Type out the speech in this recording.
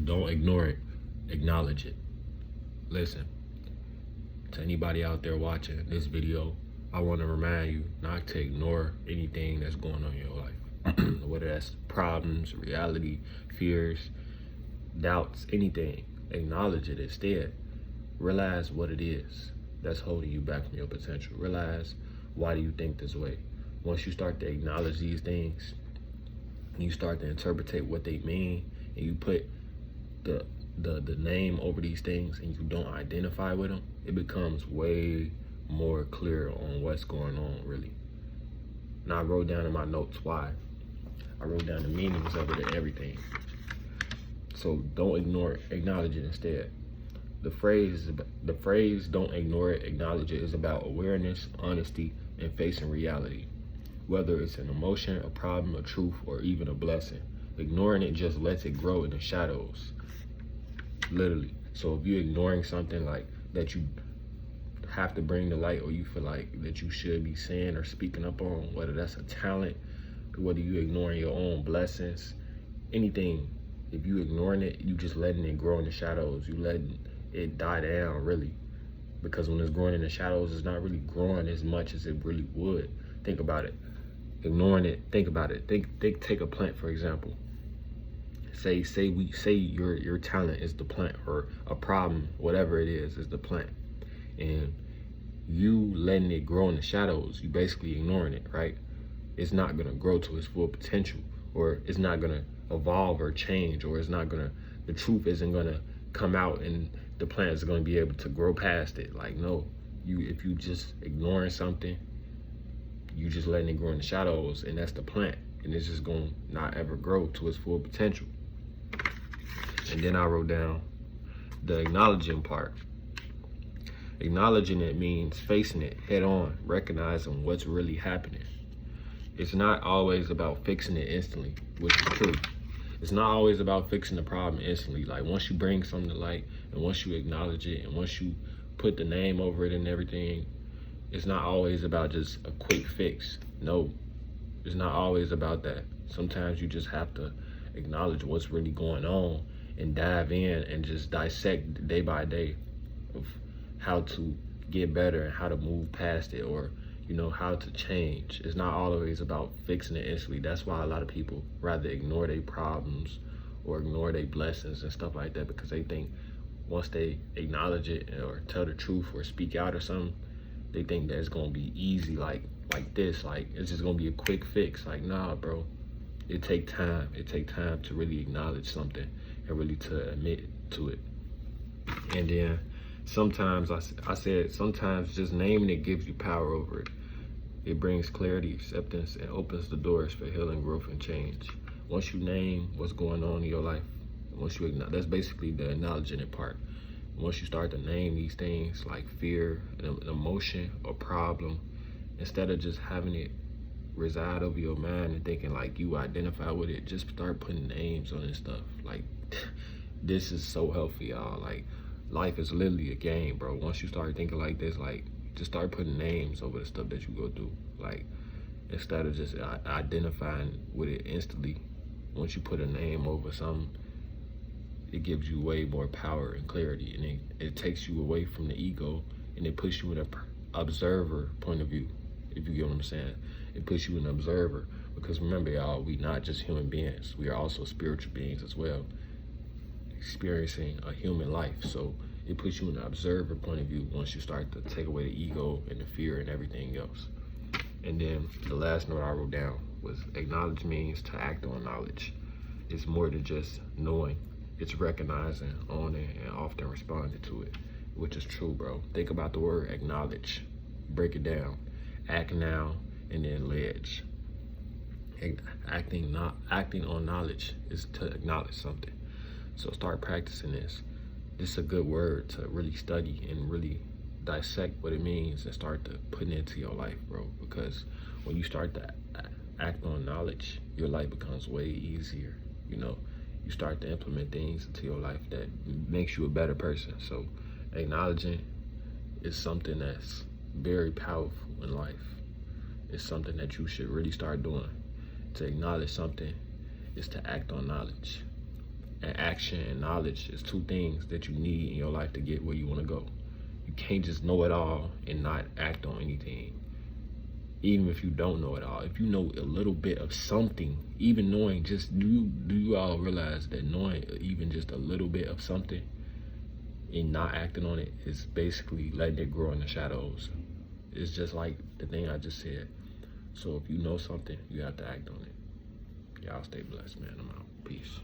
Don't ignore it. Acknowledge it. Listen, to anybody out there watching this video, I want to remind you not to ignore anything that's going on in your life. Whether that's problems, reality, fears, doubts, anything. Acknowledge it instead. Realize what it is that's holding you back from your potential. Realize, why do you think this way? Once you start to acknowledge these things, you start to interpret what they mean, and you put the name over these things, and you don't identify with them, it becomes way more clear on what's going on, really. Now, I wrote down in my notes why. I wrote down the meanings of it and everything. So don't ignore it, acknowledge it instead. The phrase "don't ignore it, acknowledge it" is about awareness, honesty, and facing reality. Whether it's an emotion, a problem, a truth, or even a blessing. Ignoring it just lets it grow in the shadows. Literally. So if you're ignoring something like that you have to bring to light, or you feel like that you should be saying or speaking up on, whether that's a talent, whether you're ignoring your own blessings, anything, if you ignoring it, you just letting it grow in the shadows. You letting it die down, really. Because when it's growing in the shadows, it's not really growing as much as it really would. Think about it. Ignoring it, think about it. Take a plant, for example. Say your talent is the plant, or a problem, whatever it is the plant. And you letting it grow in the shadows, you basically ignoring it, right? It's not gonna grow to its full potential, or it's not gonna evolve or change, or the truth isn't gonna come out and the plant is gonna be able to grow past it. Like, no, if you just ignoring something, you just letting it grow in the shadows, and that's the plant, and it's just gonna not ever grow to its full potential. And then I wrote down the acknowledging part. Acknowledging it means facing it head on, recognizing what's really happening. It's not always about fixing it instantly, which is true. It's not always about fixing the problem instantly. Like, once you bring something to light, and once you acknowledge it, and once you put the name over it and everything, it's not always about just a quick fix. No, it's not always about that. Sometimes you just have to acknowledge what's really going on and dive in and just dissect day by day of how to get better and how to move past it, or how to change. It's not always about fixing it instantly. That's why a lot of people rather ignore their problems or ignore their blessings and stuff like that, because they think once they acknowledge it or tell the truth or speak out or something, they think that it's gonna be easy, like this, like it's just gonna be a quick fix. Like, nah, bro, it take time. It take time to really acknowledge something and really to admit to it. And then sometimes I said sometimes just naming it gives you power over it. It brings clarity, acceptance, and opens the doors for healing, growth, and change. Once you name what's going on in your life, once you acknowledge, that's basically the acknowledging it part. Once you start to name these things like fear, an emotion, or problem, instead of just having it reside over your mind and thinking like you identify with it, just start putting names on this stuff. Like, this is so healthy, y'all. Like, life is literally a game, bro. Once you start thinking like this, like, just start putting names over the stuff that you go through. Like, instead of just identifying with it instantly, once you put a name over something, it gives you way more power and clarity, and it takes you away from the ego, and it puts you in an observer point of view, if you get what I'm saying. It puts you in an observer, because remember, y'all, we not just human beings. We are also spiritual beings as well, experiencing a human life. So it puts you in an observer point of view once you start to take away the ego and the fear and everything else. And then the last note I wrote down was acknowledge means to act on knowledge. It's more than just knowing. It's recognizing, owning, and often responding to it, which is true, bro. Think about the word acknowledge. Break it down. Act now, and then ledge. Acting on knowledge is to acknowledge something. So start practicing this. This is a good word to really study and really dissect what it means and start to put it into your life, bro. Because when you start to act on knowledge, your life becomes way easier. You start to implement things into your life that makes you a better person. So acknowledging is something that's very powerful in life. It's something that you should really start doing. To acknowledge something is to act on knowledge. And action and knowledge is two things that you need in your life to get where you want to go. You can't just know it all and not act on anything. Even if you don't know it all, if you know a little bit of something, even knowing just, do you all realize that knowing even just a little bit of something and not acting on it is basically letting it grow in the shadows? It's just like the thing I just said. So if you know something, you have to act on it. Y'all stay blessed, man. I'm out. Peace.